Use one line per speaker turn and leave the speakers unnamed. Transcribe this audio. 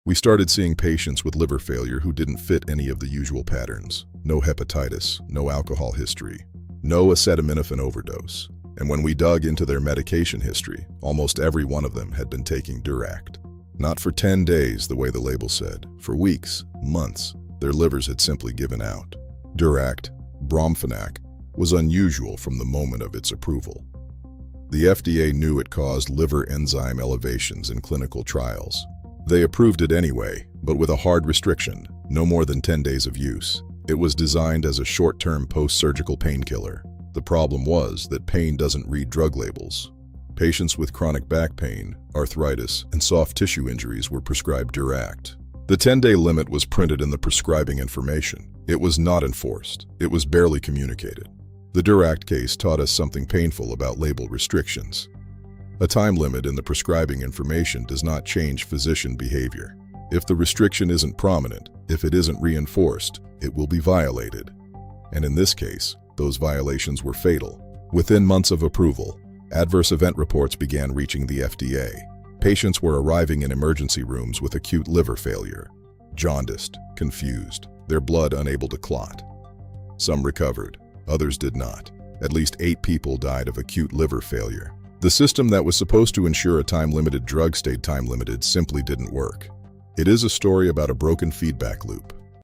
We started seeing patients with liver failure who didn't fit any of the usual patterns. No hepatitis, no alcohol history, no acetaminophen overdose. And when we dug into their medication history, almost every one of them had been taking Duract. Not for 10 days, the way the label said. For weeks, months, their livers had simply given out. Duract, Bromfenac, was unusual from the moment of its approval. The FDA knew it caused liver enzyme elevations in clinical trials. They approved it anyway, but with a hard restriction, no more than 10 days of use. It was designed as a short-term post-surgical painkiller. The problem was that pain doesn't read drug labels. Patients with chronic back pain, arthritis, and soft tissue injuries were prescribed Duract. The 10-day limit was printed in the prescribing information. It was not enforced. It was barely communicated. The Duract case taught us something painful about label restrictions. A time limit in the prescribing information does not change physician behavior. If the restriction isn't prominent, if it isn't reinforced, it will be violated. And in this case, those violations were fatal. Within months of approval, adverse event reports began reaching the FDA. Patients were arriving in emergency rooms with acute liver failure, jaundiced, confused, their blood unable to clot. Some recovered, others did not. At least 8 people died of acute liver failure. The system that was supposed to ensure a time-limited drug stayed time-limited simply didn't work. It is a story about a broken feedback loop.